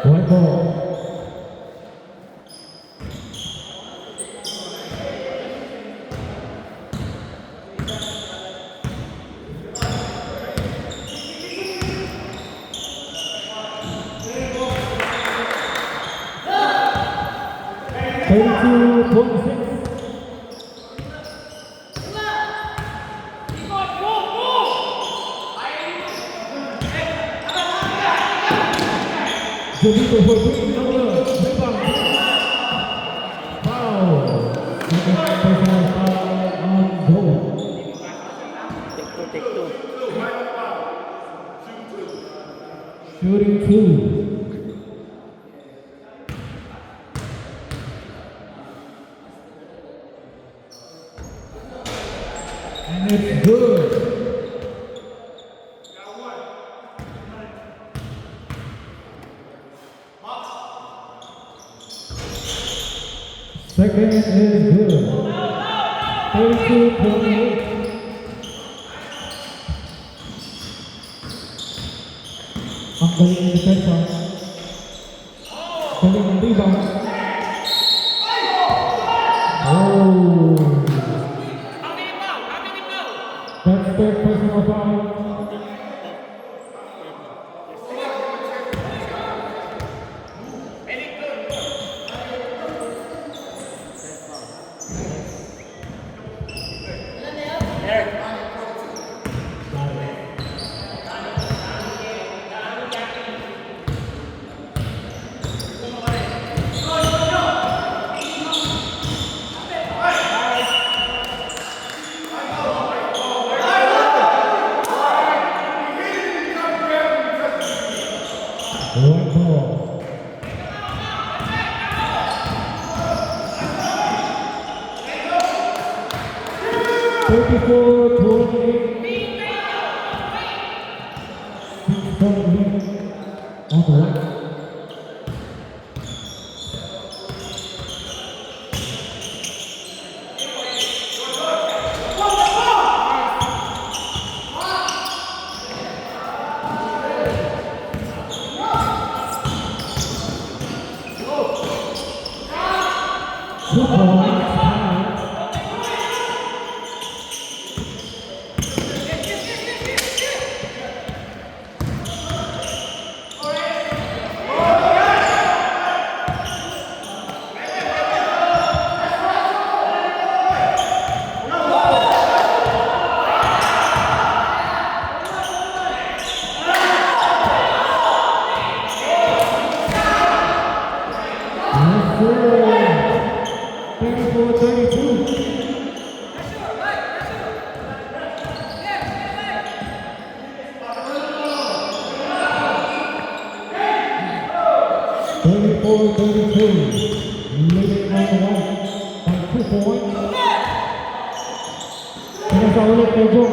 White ball. Jovito Rodrigo Nolan, rebound. Foul. Second personal foul on goal. Take two. Shooting two. And it's good. Second is good. 32-28. Ang galing ng depensa. Galing ng rebound. Oh! That's third personal foul. White ball. Thirty-four, 28. 6-point lead on the right. Leading on the right by 2 points. Pinasa ulit kay Go.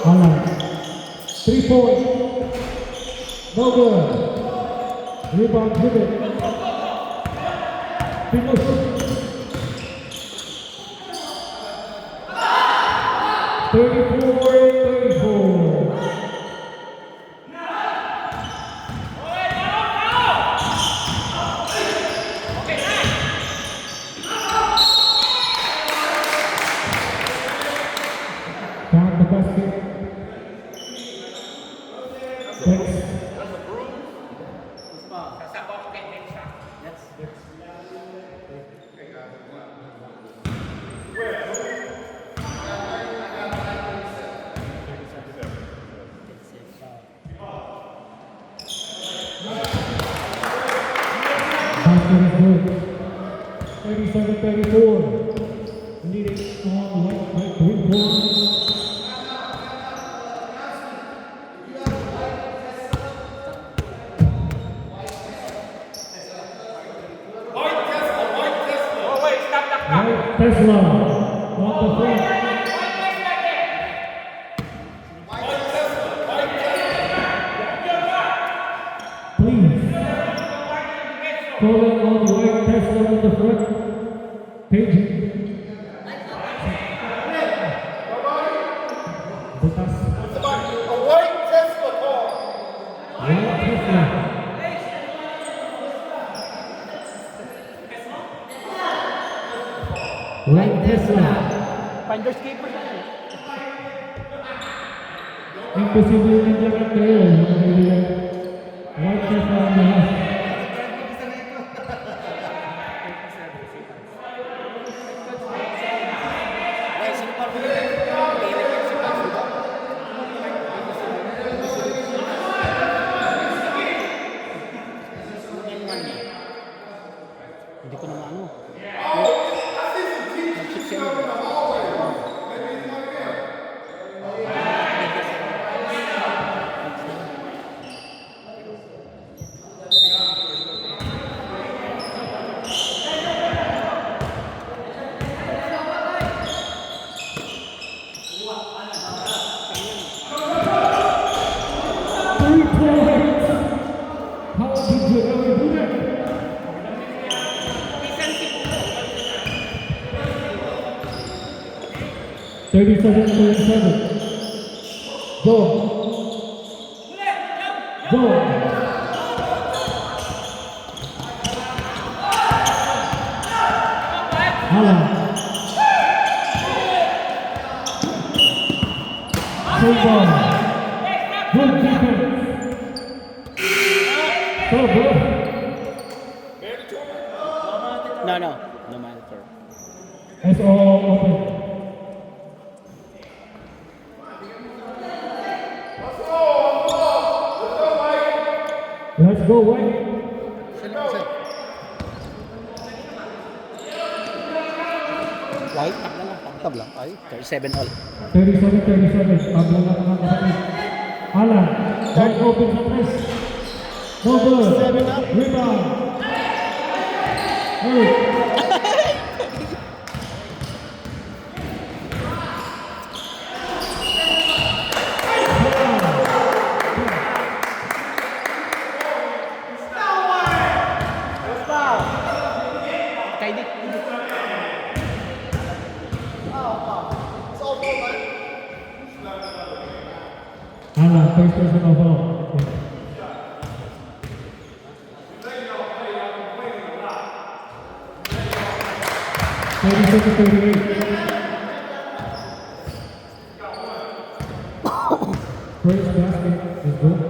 Alan, 3 points, no good. Rebound pivot. Finish. 34-34. Down the basket. Basket is good. 37-34. Leading on white by 3 points. White Tesla on the front. Please. Calling on white Tesla on the front. Page. Butas. White Tesla. White Tesla. Finders keepers na yun. Imposible yung jacket kayo. Mga kaibigan. White Tesla ang lahat. Hindi ko naman ano. Nag-shoot siya. How did you ever do that? $37-37. Go. Alan. Good ball. Good defense. So good. No mandatory. It's all open. Let's go, White. White, tab lang. Ay, 37 all. 37-37. Pablo na mga kapatid. Alan. White open sa press. No good. Rebound. Hey. Kay Dick. Alan, first personal foul. $37-38. First basket is good.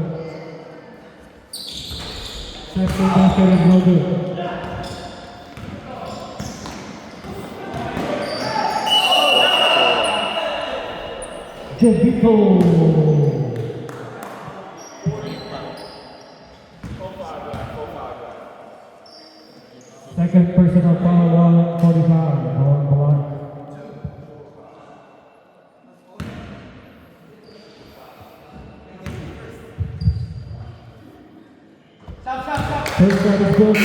Second basket is no good. Jovito. Second personal foul, 145. Ball on the line. First shot is good.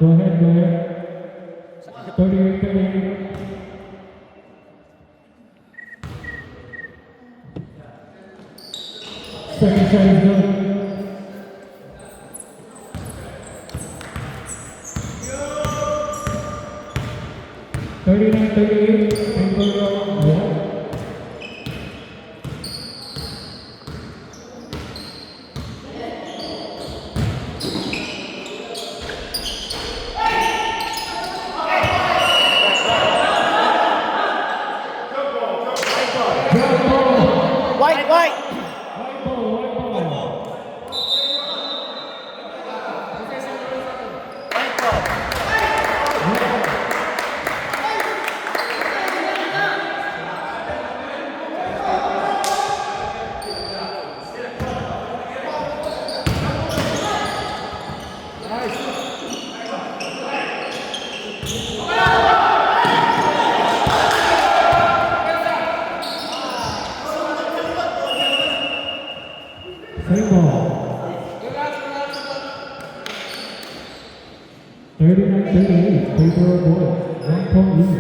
Go ahead. 38-38. Second shot is good. $39-38. White! White ball. Same ball. 39-38, favor of boys. 1 point lead.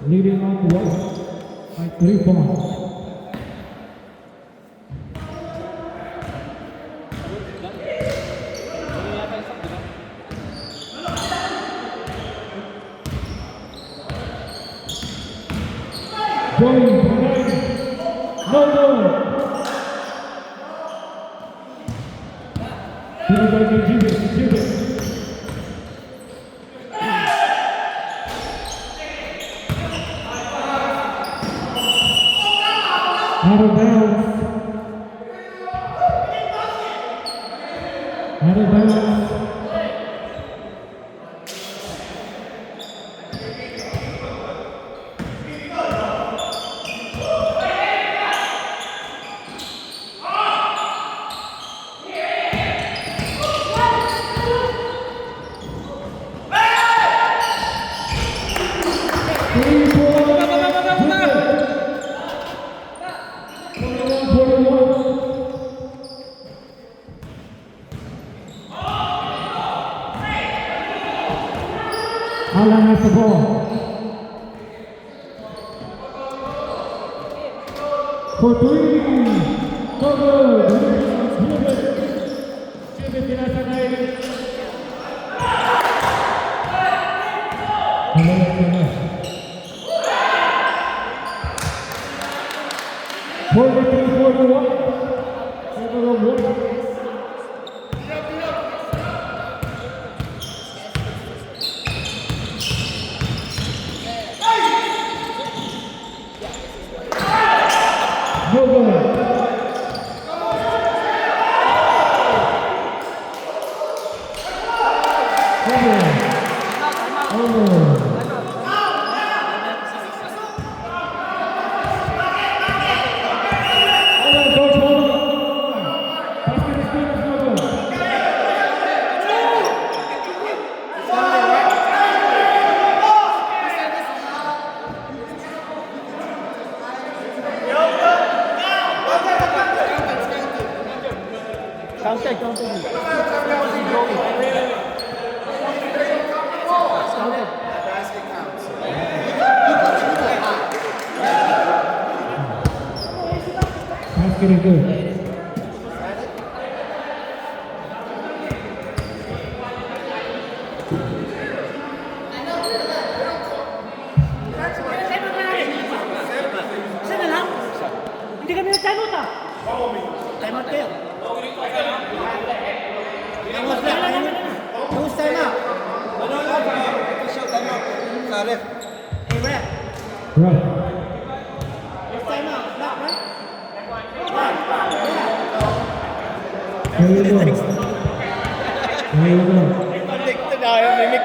Leading on the West by 3 points. Joey, no good. Out of bounds. Out of bounds. Alan has the ball. For 3. So good. Jimmy tinasagay. No good. Basket is good. Hindi kami nag-timeout ah. Timeout kayo. Who's timeout? Ref. Hey, ref. Right. Who's timeout? Black, right? There you go. There you go. Dito na yung mimik.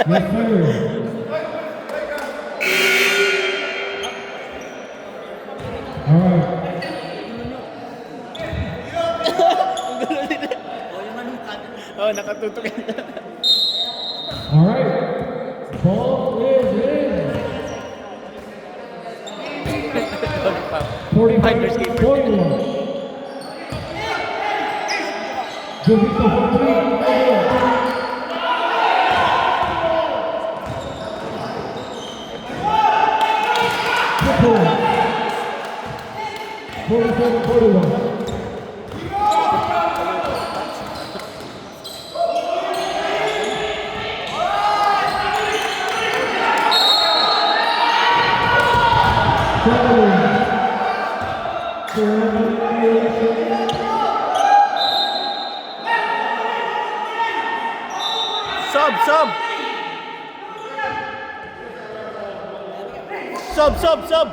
Yes, sir. All right. Oh, nakatutok. All right. Ball is in. 45-41. Jovito for 3. Triple. 47-41. Sub, sub. Sub.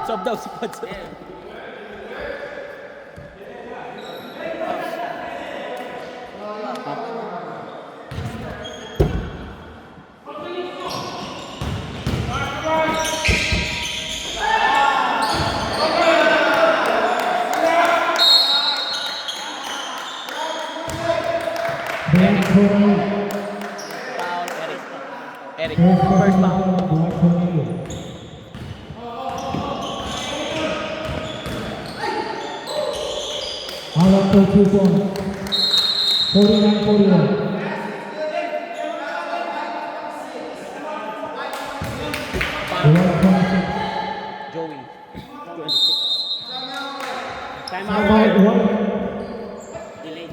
Sub daw si Pads. Eric, first foul. Alan to 2 points. 49-41. Joey. 26. Time How out. about one? Delay.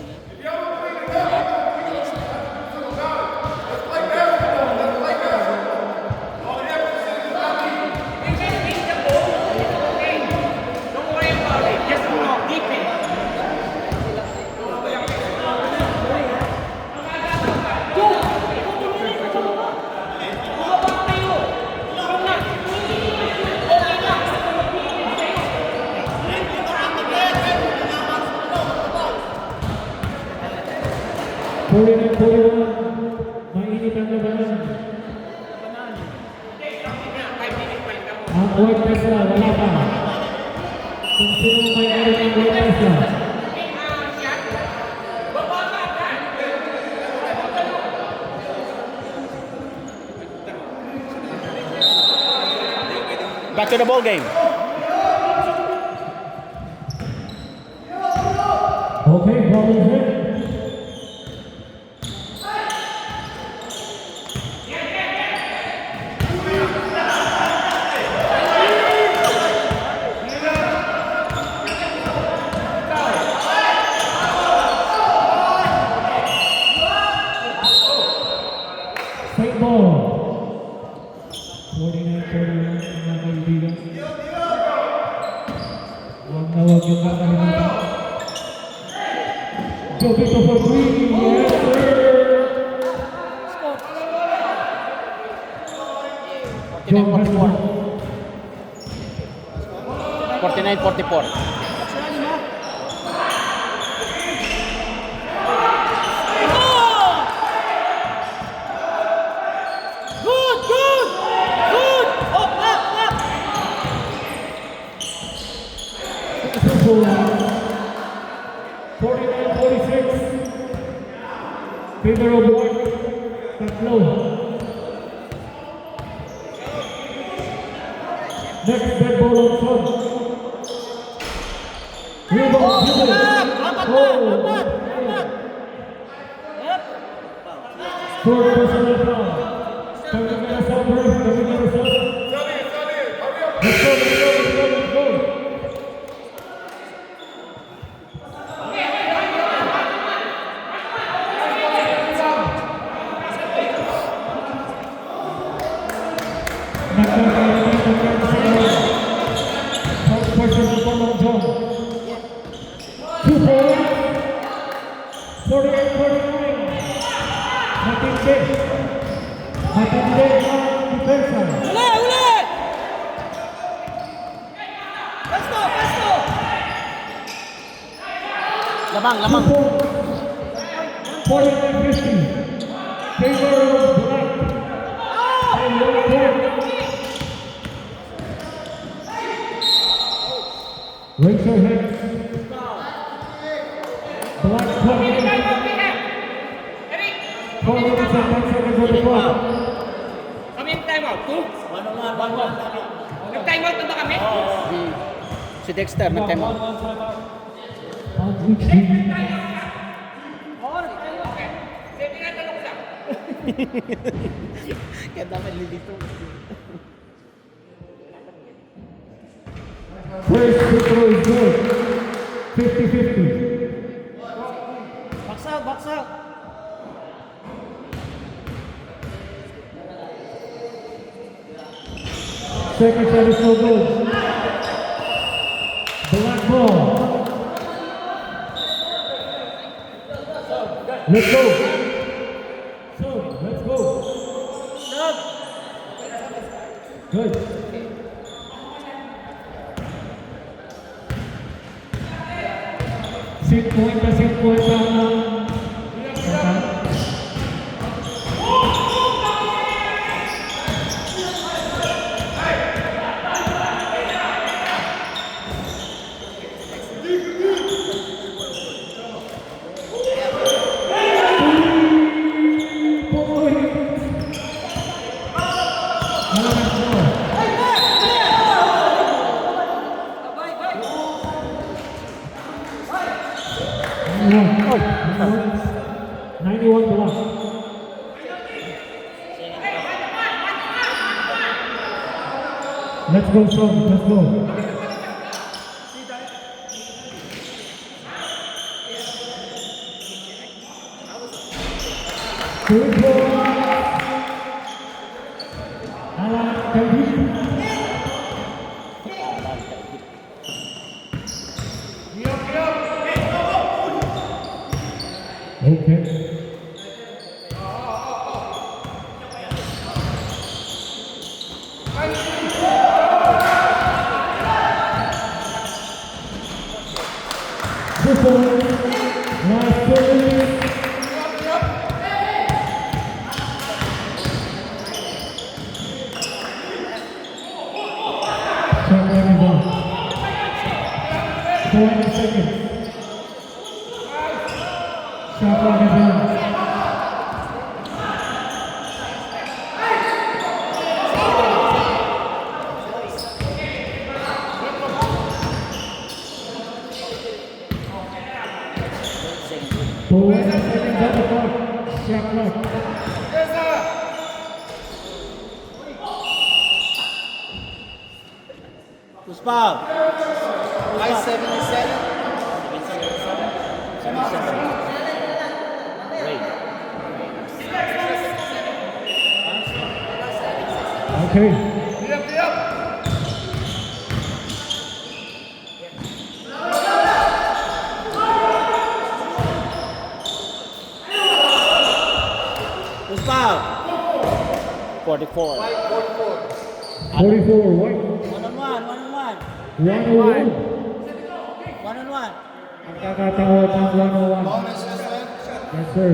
Don't worry about it. Just keep it. Mainit ang labanan. Ang White Tesla, wala pa. Kung sino may meron ng White Tesla. Back to the ball game. Okay, ball is hit. Straight ball. 49-41 mga kaibigan. Huwag na huwag yung kakalimutan. Jovito for 3. Yes, sir. 49-44. Favor of one, tatlo. Next dead ball on front. Rebound, Apat. Fourth personal foul. Kami na sa break, kami na sa. Let's go. Lamang. 49-50. Favor of black. And one point. Raise your hands. Black point. 4 minutes and 10 seconds on the clock. Kami yung time out. 2? Nag-time out na ba kami? Si Dexter nag-time out. On which team? Okay. Sige, tinatanong ko lang. Kaya dapat lilito. First free throw is good. 50-50. Box out. Second shot is no good. Let's go. So, let's go. Good. Set point sa Oy! 91 to 1. Let's go, son. Let's go. Good ball. Alan, okay. Good ball. Last 2 minutes. Shot clock is on. 4 seconds. Shot clock is on. Four seconds on the clock. Shot clock. Puspa! 577. Okay. Puspa! 44. 44, white. One-on-one. 101. One-on-one. Ang kakatawad ng 101. Yes, sir.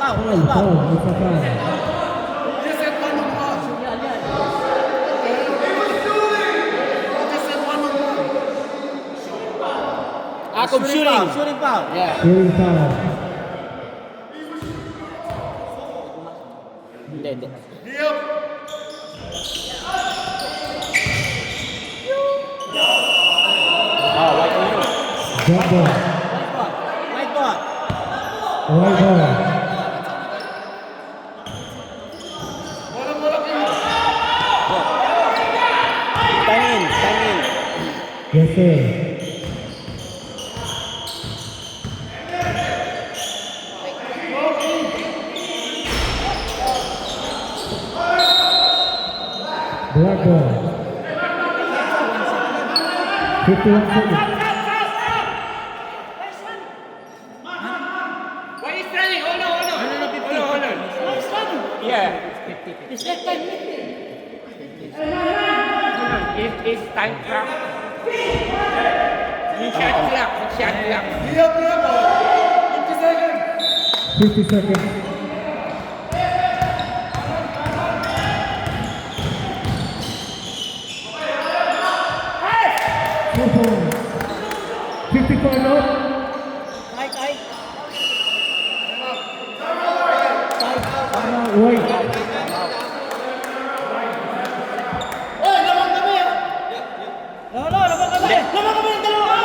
Foul, foul. It's a foul. Akong shooting. Shooting foul. Yeah. Shooting foul. Hindi. White on you. Jump ball. White ball. White ball. Time in. Yes, sir. Black ball. 51 seconds. Why is standing? Hold on. Yeah. It's like time. It's time clock. Shot clock. 50 seconds. Four points. 55 up. White. Lamang kami ng dalawa.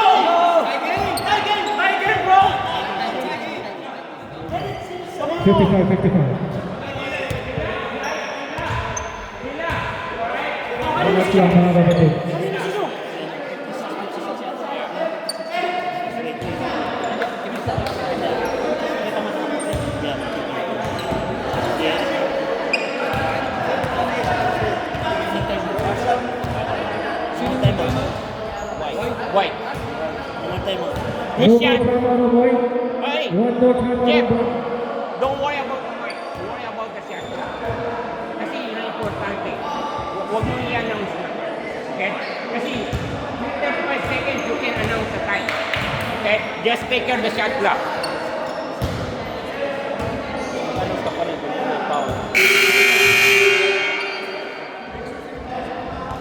Tiger, bro. 55. Angat lang mga kapatid. Boy. Namatay mo. No Good more shot. timeout, boy. Hey, One more timeout. Jeff. boy. Don't worry about the point. Worry about the shot clock. Kasi yun ang importante. Huwag mo i-announce na. Okay? Kasi 35 seconds you can announce the time. Okay? Just take care of the shot clock.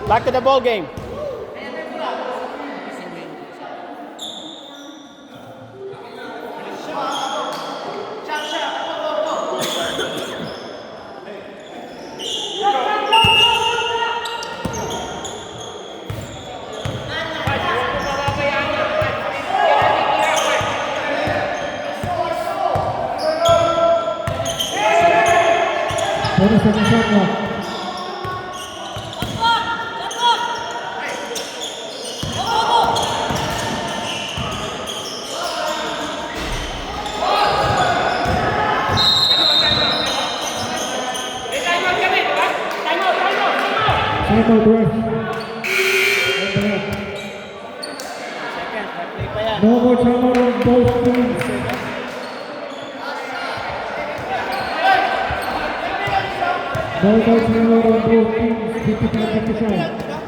Back to the ball game. Bonus on the shot clock. Timeout, ref. No more timeout on both teams. No more timeout on both teams. 55-55.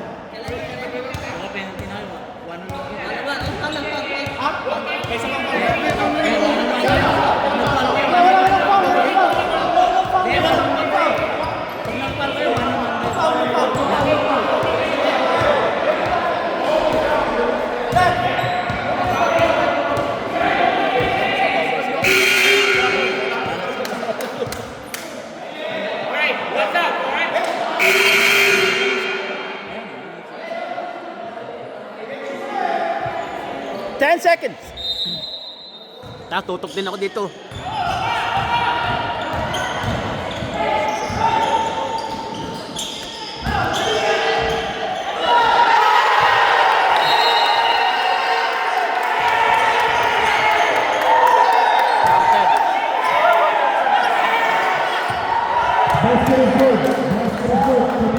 Alright, what's up? Alright? 10 seconds. Tutok din ako dito. Basket is good. Basket is good.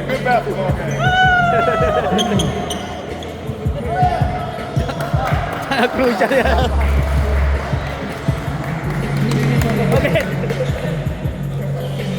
Good basketball game. Crucial yan. Okay.